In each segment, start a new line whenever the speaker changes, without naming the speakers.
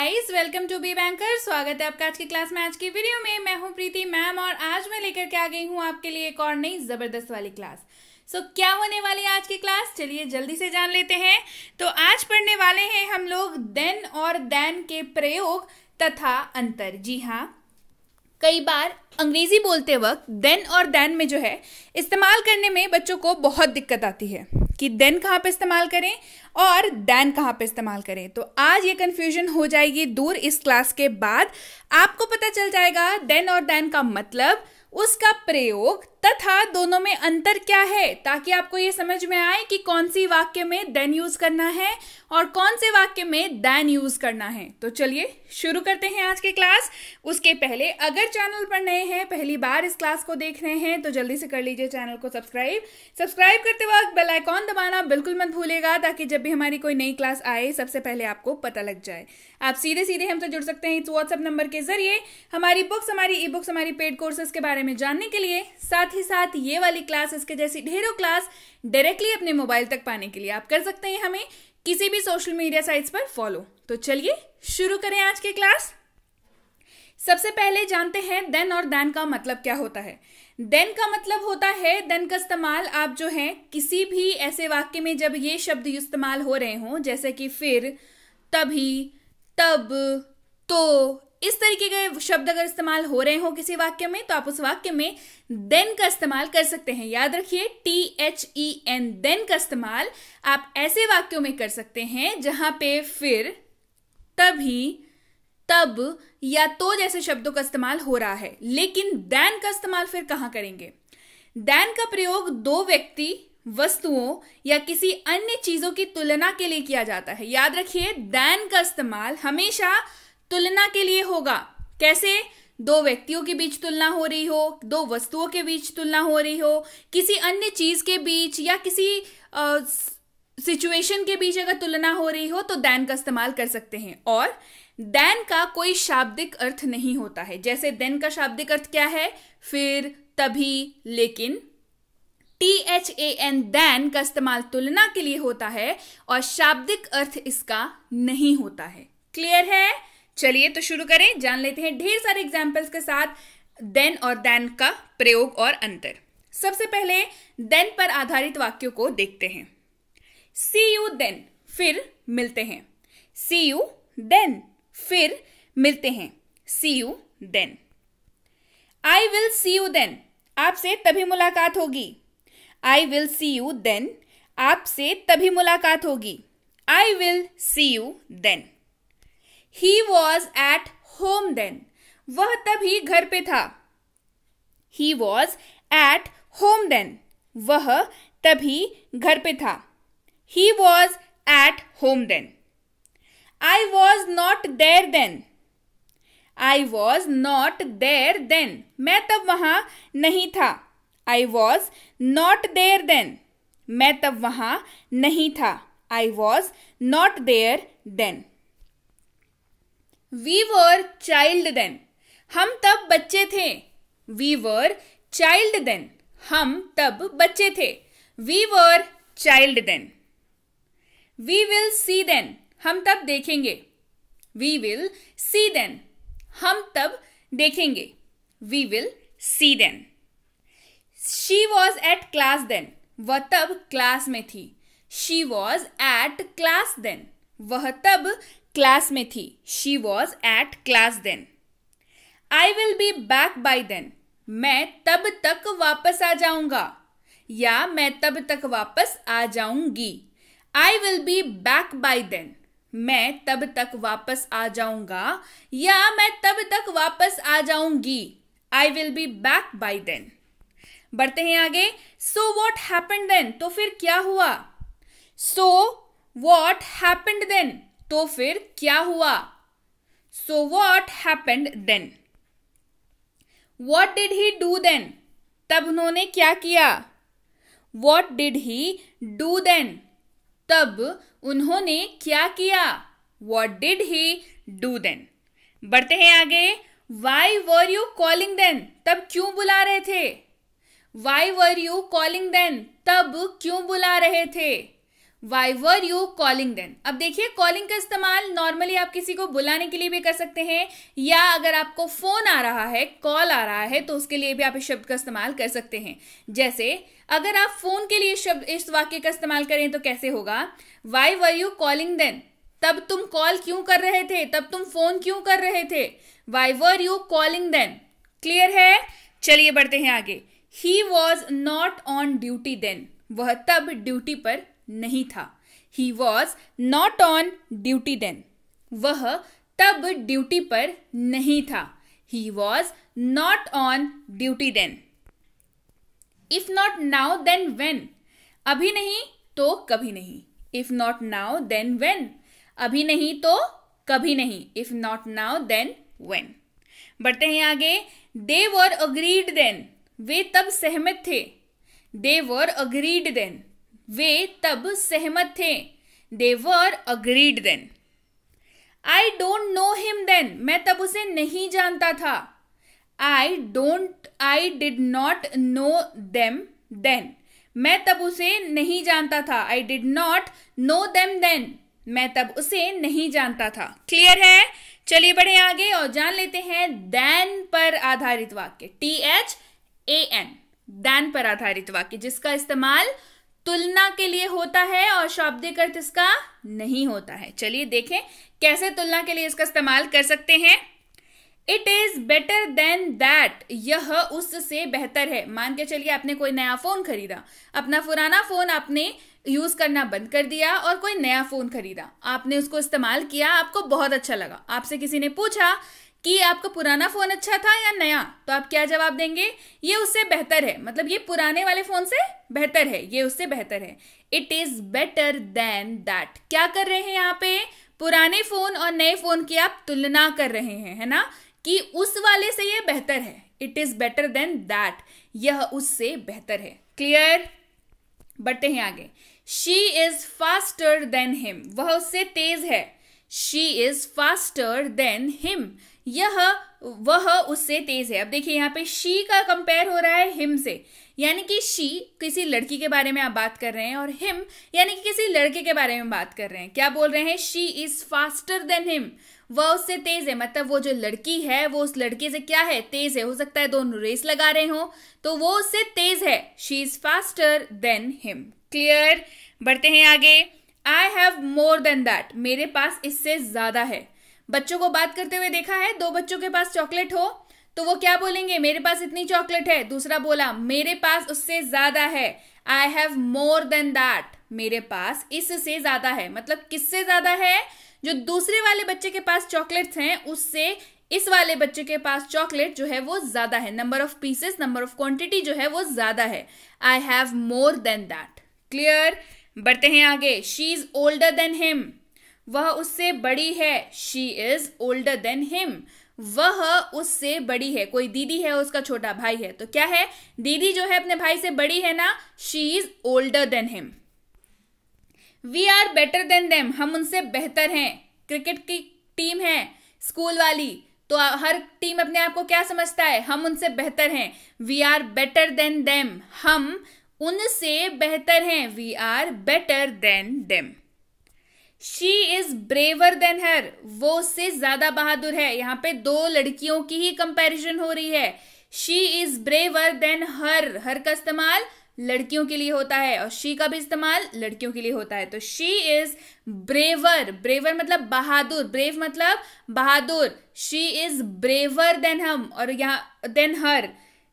Guys, welcome to Be Banker. स्वागत है आपका आज की क्लास में। आज की वीडियो में मैं हूं प्रीति मैम और आज मैं लेकर के आ गई हूं आपके लिए एक और नई जबरदस्त वाली क्लास। क्या होने वाली है आज की क्लास, चलिए जल्दी से जान लेते हैं। तो आज पढ़ने वाले हैं हम लोग देन और देन के प्रयोग तथा अंतर। जी हाँ, कई बार अंग्रेजी बोलते वक्त देन और देन में जो है इस्तेमाल करने में बच्चों को बहुत दिक्कत आती है कि देन कहाँ पे इस्तेमाल करें और देन कहाँ पे इस्तेमाल करें। तो आज ये कंफ्यूजन हो जाएगी दूर। इस क्लास के बाद आपको पता चल जाएगा देन और देन का मतलब, उसका प्रयोग तथा दोनों में अंतर क्या है, ताकि आपको ये समझ में आए कि कौन सी वाक्य में देन यूज करना है और कौन से वाक्य में देन यूज करना है। तो चलिए शुरू करते हैं आज की क्लास। उसके पहले अगर चैनल पर नए हैं, पहली बार इस क्लास को देख रहे हैं, तो जल्दी से कर लीजिए चैनल को सब्सक्राइब करते वक्त बेल आइकॉन दबाना बिल्कुल मत भूलिएगा, ताकि जब भी हमारी कोई नई क्लास आए सबसे पहले आपको पता लग जाए। आप सीधे सीधे हमसे जुड़ सकते हैं इस व्हाट्सएप नंबर के जरिए हमारी बुक्स, हमारी ई बुक्स, हमारी पेड कोर्सेज के बारे में जानने के लिए। साथ ही साथ ये वाली क्लास, इसके जैसी ढेरों क्लास डायरेक्टली अपने मोबाइल तक पाने के लिए आप कर सकते हैं हमें किसी भी सोशल मीडिया साइट्स पर फॉलो। तो चलिए शुरू करें आज की क्लास। सबसे पहले जानते हैं देन और देन का मतलब क्या होता है। देन का मतलब होता है, देन का इस्तेमाल आप जो है किसी भी ऐसे वाक्य में जब ये शब्द इस्तेमाल हो रहे हों, जैसे कि फिर, तभी, तब, तो, इस तरीके के शब्द अगर इस्तेमाल हो रहे हो किसी वाक्य में, तो आप उस वाक्य में देन का इस्तेमाल कर सकते हैं। याद रखिए THEN, देन का इस्तेमाल आप ऐसे वाक्यों में कर सकते हैं जहां पे फिर, तभी, तब या तो जैसे शब्दों का इस्तेमाल हो रहा है। लेकिन देन का इस्तेमाल फिर कहां करेंगे? देन का प्रयोग दो व्यक्ति, वस्तुओं या किसी अन्य चीजों की तुलना के लिए किया जाता है। याद रखिए देन का इस्तेमाल हमेशा तुलना के लिए होगा। कैसे? दो व्यक्तियों के बीच तुलना हो रही हो, दो वस्तुओं के बीच तुलना हो रही हो, किसी अन्य चीज के बीच या किसी सिचुएशन के बीच अगर तुलना हो रही हो तो देन का इस्तेमाल कर सकते हैं। और देन का कोई शाब्दिक अर्थ नहीं होता है। जैसे देन का शाब्दिक अर्थ क्या है? फिर, तभी, लेकिन। THAN, देन का इस्तेमाल तुलना के लिए होता है और शाब्दिक अर्थ इसका नहीं होता है। क्लियर है? चलिए तो शुरू करें, जान लेते हैं ढेर सारे एग्जाम्पल्स के साथ देन और देन का प्रयोग और अंतर। सबसे पहले देन पर आधारित वाक्यों को देखते हैं। सी यू देन, फिर मिलते हैं। सी यू देन, फिर मिलते हैं। See you then. I will see you then, आपसे तभी मुलाकात होगी। I will see you then, आपसे तभी मुलाकात होगी। I will see you then. He was at home then, वह तभी घर पे था। He was at home then, वह तभी घर पे था। He was at home then. I was not there then. I was not there then, मैं तब वहां नहीं था। I was not there then, मैं तब वहां नहीं था। I was not there then. We were child then, हम तब बच्चे थे। We were child then, हम तब बच्चे थे। We were child then. We will see then, हम तब देखेंगे। We will see then, हम तब देखेंगे। We will see then. She was at class then, वह तब क्लास में थी। She was at class then, वह तब क्लास में थी। She was at class then. I will be back by then, मैं तब तक वापस आ जाऊंगा या मैं तब तक वापस आ जाऊंगी। I will be back by then, मैं तब तक वापस आ जाऊंगा या मैं तब तक वापस आ जाऊंगी। I will be back by then. बढ़ते हैं आगे। So what happened then, तो फिर क्या हुआ? So what happened then, तो फिर क्या हुआ? So what happened then? What did he do then, तब उन्होंने क्या किया? What did he do then, तब उन्होंने क्या किया? What did he do then? बढ़ते हैं आगे। Why were you calling then, तब क्यों बुला रहे थे? Why were you calling then, तब क्यों बुला रहे थे? Why were you calling then. अब देखिए कॉलिंग का इस्तेमाल नॉर्मली आप किसी को बुलाने के लिए भी कर सकते हैं, या अगर आपको फोन आ रहा है, कॉल आ रहा है, तो उसके लिए भी आप इस शब्द का इस्तेमाल कर सकते हैं। जैसे अगर आप फोन के लिए शब्द इस वाक्य का इस्तेमाल करें तो कैसे होगा, why were you calling then, तब तुम कॉल क्यों कर रहे थे, तब तुम फोन क्यों कर रहे थे, why were you calling then. Clear है? चलिए बढ़ते हैं आगे। He was not on duty then, वह तब ड्यूटी पर नहीं था। He was not on duty then, वह तब ड्यूटी पर नहीं था। He was not on duty then. If not now then when, अभी नहीं तो कभी नहीं। If not now then when, अभी नहीं तो कभी नहीं। If not now then when. बढ़ते हैं आगे। दे वर अग्रीड देन, वे तब सहमत थे। दे वर अग्रीड देन, वे तब सहमत थे। They were agreed then. I don't know him then, मैं तब उसे नहीं जानता था। I did not know them then, मैं तब उसे नहीं जानता था। I did not know them then, मैं तब उसे नहीं जानता था। क्लियर है? चलिए बढ़े आगे और जान लेते हैं देन पर आधारित वाक्य। THAN, देन पर आधारित वाक्य, जिसका इस्तेमाल तुलना के लिए होता है और शाब्दिक अर्थ इसका नहीं होता है। चलिए देखें कैसे तुलना के लिए इसका इस्तेमाल कर सकते हैं। It is better than that, यह उससे बेहतर है। मान के चलिए आपने कोई नया फोन खरीदा, अपना पुराना फोन आपने यूज करना बंद कर दिया और कोई नया फोन खरीदा, आपने उसको इस्तेमाल किया, आपको बहुत अच्छा लगा। आपसे किसी ने पूछा कि आपका पुराना फोन अच्छा था या नया, तो आप क्या जवाब देंगे? ये उससे बेहतर है, मतलब ये पुराने वाले फोन से बेहतर है, ये उससे बेहतर है। It is better than that. क्या कर रहे हैं यहाँ पे? पुराने फोन और नए फोन की आप तुलना कर रहे हैं, है ना, कि उस वाले से ये बेहतर है। It is better than that, यह उससे बेहतर है। क्लियर? बढ़ते हैं आगे। She is faster than him, वह उससे तेज है। She is faster than him, वह उससे तेज है। अब देखिए यहाँ पे शी का कंपेयर हो रहा है हिम से, यानी कि शी किसी लड़की के बारे में आप बात कर रहे हैं और हिम यानी कि किसी लड़के के बारे में बात कर रहे हैं। क्या बोल रहे हैं? She is faster than him, वह उससे तेज है, मतलब वो जो लड़की है वो उस लड़के से क्या है? तेज है। हो सकता है दोनों रेस लगा रहे हो, तो वो उससे तेज है। She is faster than him. Clear? बढ़ते हैं आगे। I have more than that, मेरे पास इससे ज्यादा है। बच्चों को बात करते हुए देखा है, दो बच्चों के पास चॉकलेट हो तो वो क्या बोलेंगे? मेरे पास इतनी चॉकलेट है। दूसरा बोला मेरे पास उससे ज्यादा है। I have more than that, मेरे पास इससे ज्यादा है। मतलब किससे ज्यादा है? जो दूसरे वाले बच्चे के पास चॉकलेट्स हैं उससे इस वाले बच्चे के पास चॉकलेट जो है वो ज्यादा है। Number of pieces, number of quantity जो है वो ज्यादा है। I have more than that. Clear? बढ़ते हैं आगे। She is older than him, वह उससे बड़ी है। She is older than him, वह उससे बड़ी है। कोई दीदी है, उसका छोटा भाई है, तो क्या है? दीदी जो है अपने भाई से बड़ी है ना। She is older than him. We are better than them, हम उनसे बेहतर हैं। क्रिकेट की टीम है स्कूल वाली, तो हर टीम अपने आप को क्या समझता है? हम उनसे बेहतर हैं। We are better than them, हम उनसे बेहतर हैं। We are better than them. She is braver than her, वो उससे ज्यादा बहादुर है। यहाँ पे दो लड़कियों की ही कंपैरिजन हो रही है। शी इज ब्रेवर देन हर, हर का इस्तेमाल लड़कियों के लिए होता है और शी का भी इस्तेमाल लड़कियों के लिए होता है। तो शी इज ब्रेवर, ब्रेवर मतलब बहादुर, ब्रेव मतलब बहादुर। शी इज ब्रेवर देन हम, और यहाँ देन हर,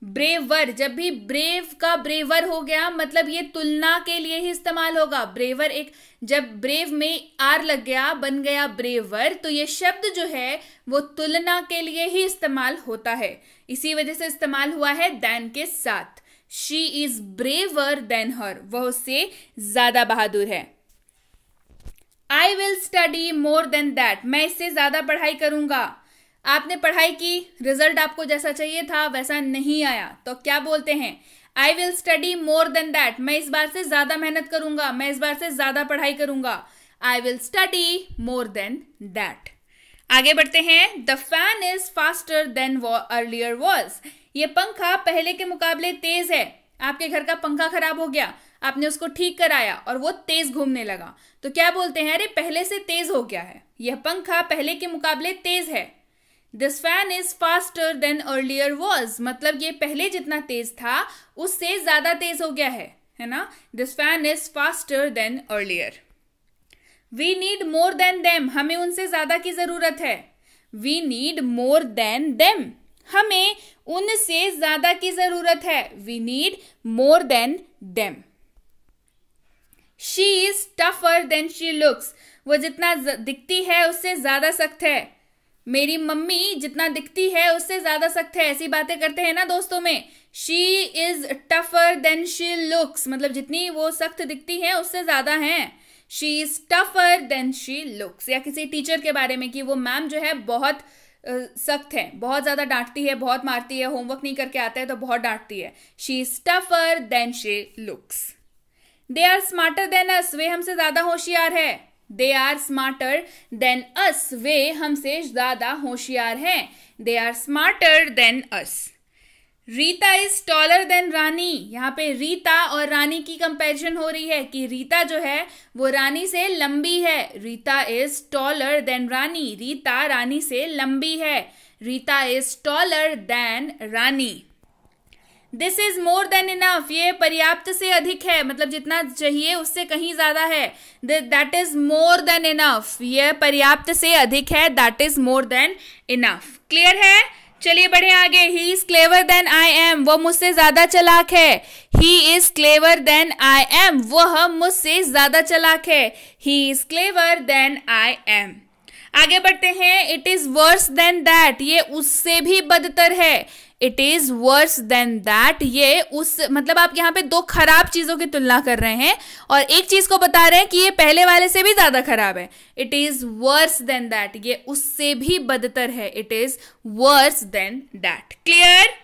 ब्रेवर। जब भी ब्रेव का ब्रेवर हो गया मतलब ये तुलना के लिए ही इस्तेमाल होगा। ब्रेवर एक, जब ब्रेव में आर लग गया बन गया ब्रेवर, तो ये शब्द जो है वो तुलना के लिए ही इस्तेमाल होता है। इसी वजह से इस्तेमाल हुआ है देन के साथ। शी इज ब्रेवर देन हर, वह उससे ज्यादा बहादुर है। I will study more than that, मैं इससे ज्यादा पढ़ाई करूंगा। आपने पढ़ाई की, रिजल्ट आपको जैसा चाहिए था वैसा नहीं आया, तो क्या बोलते हैं? I will study more than that, मैं इस बार से ज्यादा मेहनत करूंगा, मैं इस बार से ज्यादा पढ़ाई करूंगा। I will study more than that. आगे बढ़ते हैं। The fan is faster than earlier was, ये पंखा पहले के मुकाबले तेज है। आपके घर का पंखा खराब हो गया, आपने उसको ठीक कराया और वो तेज घूमने लगा, तो क्या बोलते हैं, अरे पहले से तेज हो गया है, यह पंखा पहले के मुकाबले तेज है। This fan is faster than earlier was, मतलब ये पहले जितना तेज था उससे ज्यादा तेज हो गया है ना। This fan is faster than earlier. We need more than them, हमें उनसे ज्यादा की जरूरत है। We need more than them, हमें उनसे ज्यादा की जरूरत है। We need more than them. She is tougher than she looks, वो जितना दिखती है उससे ज्यादा सख्त है। मेरी मम्मी जितना दिखती है उससे ज्यादा सख्त है, ऐसी बातें करते हैं ना दोस्तों में। She is tougher than she looks, मतलब जितनी वो सख्त दिखती है उससे ज्यादा है। She is tougher than she looks, या किसी टीचर के बारे में कि वो मैम जो है बहुत सख्त है, बहुत ज्यादा डांटती है, बहुत मारती है, होमवर्क नहीं करके आता है तो बहुत डांटती है। She is tougher than she looks. They are smarter than us, वे हमसे ज्यादा होशियार है। They are smarter than us, वे हमसे ज्यादा होशियार हैं। They are smarter than us. Rita is taller than Rani, यहाँ पे रीता और रानी की कंपैरिजन हो रही है कि रीता जो है वो रानी से लंबी है। रीता इज टॉलर देन रानी, रीता रानी से लंबी है। Rita is taller than Rani. This is more than enough, ये पर्याप्त से अधिक है, मतलब जितना चाहिए उससे कहीं ज्यादा है। That is more than enough, ये पर्याप्त से अधिक है, that is more than enough. Clear है? चलिए बढ़े आगे। He is clever than I am, वो मुझसे ज्यादा चालाक है। He is clever than I am, वह मुझसे ज्यादा चालाक है। He is clever than I am. आगे बढ़ते हैं। It is worse than that, ये उससे भी बदतर है। It is worse than that, ये उस, मतलब आप यहाँ पे दो खराब चीजों की तुलना कर रहे हैं और एक चीज को बता रहे हैं कि ये पहले वाले से भी ज्यादा खराब है। It is worse than that, ये उससे भी बदतर है। It is worse than that. Clear?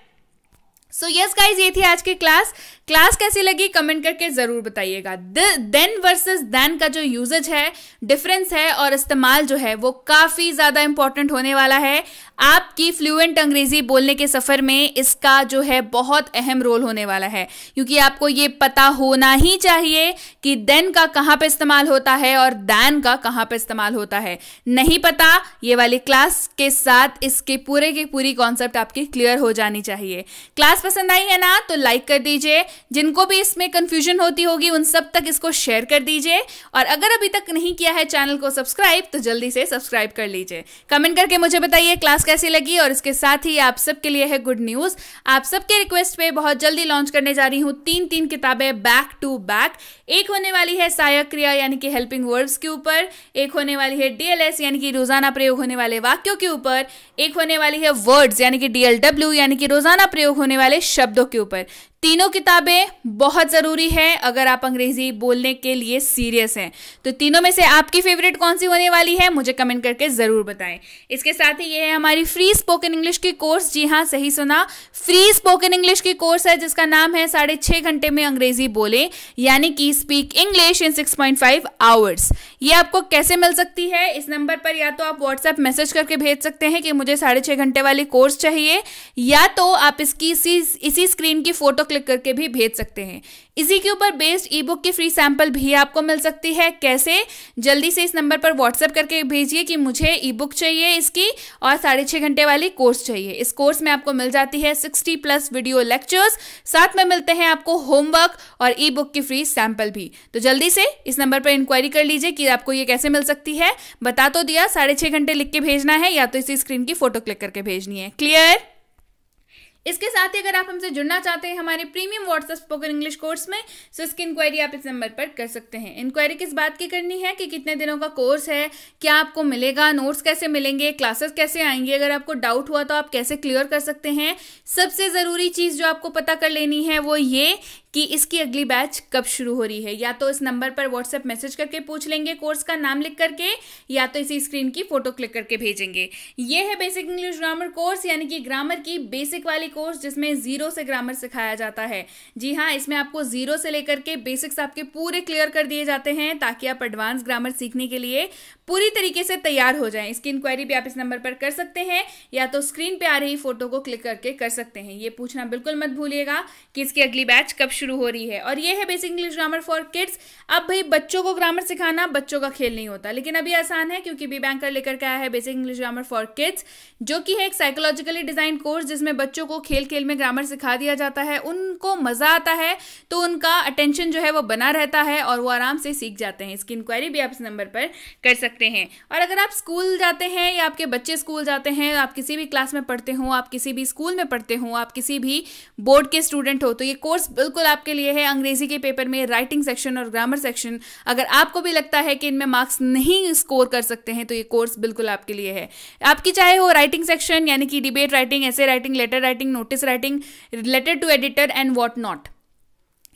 So yes guys, ये थी आज की क्लास। क्लास कैसी लगी कमेंट करके जरूर बताइएगा। देन वर्सेस देन का जो यूजेज है, डिफरेंस है और इस्तेमाल जो है वो काफी ज्यादा इंपॉर्टेंट होने वाला है। आपकी फ्लुएंट अंग्रेजी बोलने के सफर में इसका जो है बहुत अहम रोल होने वाला है, क्योंकि आपको ये पता होना ही चाहिए कि देन का कहाँ पे इस्तेमाल होता है और दैन का कहाँ पे इस्तेमाल होता है। नहीं पता, ये वाली क्लास के साथ इसके पूरे की पूरी कॉन्सेप्ट आपकी क्लियर हो जानी चाहिए। क्लास पसंद आई है ना तो लाइक कर दीजिए। जिनको भी इसमें कंफ्यूजन होती होगी उन सब तक इसको शेयर कर दीजिए, और अगर अभी तक नहीं किया है चैनल को सब्सक्राइब तो जल्दी से सब्सक्राइब कर लीजिए। कमेंट करके मुझे बताइए क्लास कैसी लगी। और इसके साथ ही आप सबके लिए है गुड न्यूज, आप सबके रिक्वेस्ट पे बहुत जल्दी लॉन्च करने जा रही हूँ 3 किताबें बैक टू बैक। एक होने वाली है सहायक क्रिया यानी कि हेल्पिंग वर्ब्स के ऊपर, एक होने वाली है डीएलएस यानी कि रोजाना प्रयोग होने वाले वाक्यों के ऊपर, एक होने वाली है वर्ड्स यानी कि डीएलडब्ल्यू यानी कि रोजाना प्रयोग होने वाले शब्दों के ऊपर। तीनों किताबें बहुत जरूरी है अगर आप अंग्रेजी बोलने के लिए सीरियस हैं। तो तीनों में से आपकी फेवरेट कौन सी होने वाली है मुझे कमेंट करके जरूर बताएं। इसके साथ ही ये है हमारी फ्री स्पोकन इंग्लिश की कोर्स। जी हाँ, सही सुना, फ्री स्पोकन इंग्लिश की कोर्स है जिसका नाम है 6.5 घंटे में अंग्रेजी बोले, यानी कि स्पीक इंग्लिश इन 6.5 आवर्स। ये आपको कैसे मिल सकती है? इस नंबर पर या तो आप व्हाट्सएप मैसेज करके भेज सकते हैं कि मुझे 6.5 घंटे वाली कोर्स चाहिए, या तो आप इसकी इसी स्क्रीन की फोटो क्लिक करके भी भेज सकते हैं। इसी के ऊपर बेस्ड ई बुक की फ्री सैंपल भी आपको मिल सकती है। कैसे? जल्दी से इस नंबर पर व्हाट्सएप करके भेजिए कि मुझे ई बुक चाहिए इसकी और 6.5 घंटे वाली कोर्स चाहिए। इस कोर्स में आपको मिल जाती है 60+ वीडियो लेक्चर्स, साथ में मिलते हैं आपको होमवर्क और ई बुक की फ्री सैंपल भी। तो जल्दी से इस नंबर पर इंक्वायरी कर लीजिए कि आपको ये कैसे मिल सकती है। बता तो दिया, 6.5 घंटे लिख के भेजना है या तो इसी स्क्रीन की फोटो क्लिक करके भेजनी है। क्लियर? इसके साथ ही अगर आप हमसे जुड़ना चाहते हैं हमारे premium WhatsApp spoken English course में, तो इसकी इंक्वायरी आप इस नंबर पर कर सकते हैं। इंक्वायरी किस बात की करनी है कि कितने दिनों का कोर्स है, क्या आपको मिलेगा, नोट्स कैसे मिलेंगे, क्लासेस कैसे आएंगी, अगर आपको डाउट हुआ तो आप कैसे क्लियर कर सकते हैं। सबसे ज़रूरी चीज़ जो आपको पता कर लेनी है वो ये कि इसकी अगली बैच कब शुरू हो रही है। या तो इस नंबर पर व्हाट्सएप मैसेज करके पूछ लेंगे कोर्स का नाम लिख करके, या तो इसी स्क्रीन की फोटो क्लिक करके भेजेंगे। ये है बेसिक इंग्लिश ग्रामर कोर्स, यानी कि ग्रामर की बेसिक वाली कोर्स जिसमें 0 से ग्रामर सिखाया जाता है। जी हाँ, इसमें आपको 0 से लेकर के बेसिक्स आपके पूरे क्लियर कर दिए जाते हैं ताकि आप एडवांस ग्रामर सीखने के लिए पूरी तरीके से तैयार हो जाएं। इसकी इंक्वायरी भी आप इस नंबर पर कर सकते हैं, या तो स्क्रीन पे आ रही फोटो को क्लिक करके कर सकते हैं। ये पूछना बिल्कुल मत भूलिएगा कि इसकी अगली बैच कब शुरू हो रही है। और ये है basic English grammar for kids. अब भाई बच्चों को ग्रामर सिखाना बच्चों का खेल नहीं होता, लेकिन अभी आसान है क्योंकि बी बैंकर लेकर के आया है basic English grammar for kids, जो कि है एक साइकोलॉजिकली डिजाइन कोर्स जिसमें बच्चों को खेल खेल में ग्रामर सिखा दिया जाता है। उनको मजा आता है तो उनका अटेंशन जो है वो बना रहता है और वो आराम से सीख जाते हैं। इसकी इंक्वायरी भी आप इस नंबर पर कर सकते हैं। और अगर आप स्कूल जाते हैं या आपके बच्चे स्कूल जाते हैं, आप किसी भी क्लास में पढ़ते हो, आप किसी भी स्कूल में पढ़ते हो, आप किसी भी बोर्ड के स्टूडेंट हो, तो ये कोर्स बिल्कुल आपके लिए है। अंग्रेजी के पेपर में राइटिंग सेक्शन और ग्रामर सेक्शन, अगर आपको भी लगता है कि इनमें मार्क्स नहीं स्कोर कर सकते हैं तो ये कोर्स बिल्कुल आपके लिए है। आपकी चाहे हो राइटिंग सेक्शन यानी कि debate writing, essay writing, letter writing, notice writing, letter to editor and what not,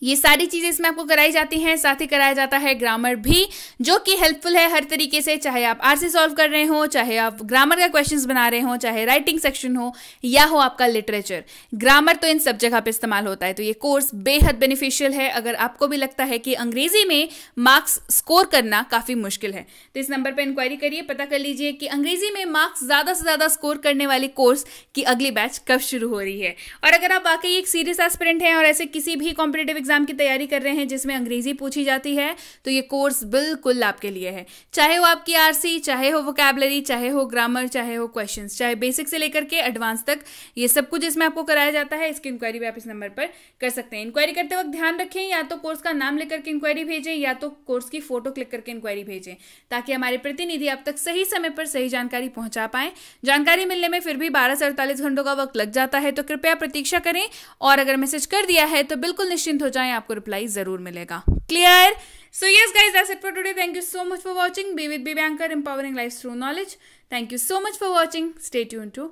ये सारी चीजें इसमें आपको कराई जाती हैं। साथ ही कराया जाता है ग्रामर भी, जो कि हेल्पफुल है हर तरीके से, चाहे आप आरसी सॉल्व कर रहे हो, चाहे आप ग्रामर का क्वेश्चंस बना रहे हो, चाहे राइटिंग सेक्शन हो या हो आपका लिटरेचर। ग्रामर तो इन सब जगह पे इस्तेमाल होता है, तो ये कोर्स बेहद बेनिफिशियल है अगर आपको भी लगता है कि अंग्रेजी में मार्क्स स्कोर करना काफी मुश्किल है। तो इस नंबर पर इंक्वायरी करिए, पता कर लीजिए कि अंग्रेजी में मार्क्स ज्यादा से ज्यादा स्कोर करने वाली कोर्स की अगली बैच कब शुरू हो रही है। और अगर आप वाकई एक सीरियस एस्पिरेंट हैं और ऐसे किसी भी कॉम्पिटिटिव एग्जाम की तैयारी कर रहे हैं जिसमें अंग्रेजी पूछी जाती है, तो ये कोर्स बिल्कुल आपके लिए है। चाहे वो आपकी आरसी, चाहे हो वोकैबुलरी, चाहे हो ग्रामर, चाहे हो क्वेश्चंस, चाहे बेसिक से लेकर के एडवांस तक, ये सब कुछ इसमें आपको कराया जाता है। इसकी इंक्वायरी भी आप इस नंबर पर कर सकते हैं। इंक्वायरी करते वक्त ध्यान रखें, या तो कोर्स का नाम लेकर के इंक्वायरी भेजें या तो कोर्स की फोटो क्लिक करके इंक्वायरी भेजें, ताकि हमारे प्रतिनिधि आप तक सही समय पर सही जानकारी पहुंचा पाए। जानकारी मिलने में फिर भी 12 से 48 घंटों का वक्त लग जाता है, तो कृपया प्रतीक्षा करें। और अगर मैसेज कर दिया है तो बिल्कुल निश्चिंत हो जाएं, आपको रिप्लाई जरूर मिलेगा। Clear? So yes guys, that's it for today. Thank you so much for watching. Be with Be Banker, empowering lives through knowledge. Thank you so much for watching. Stay tuned to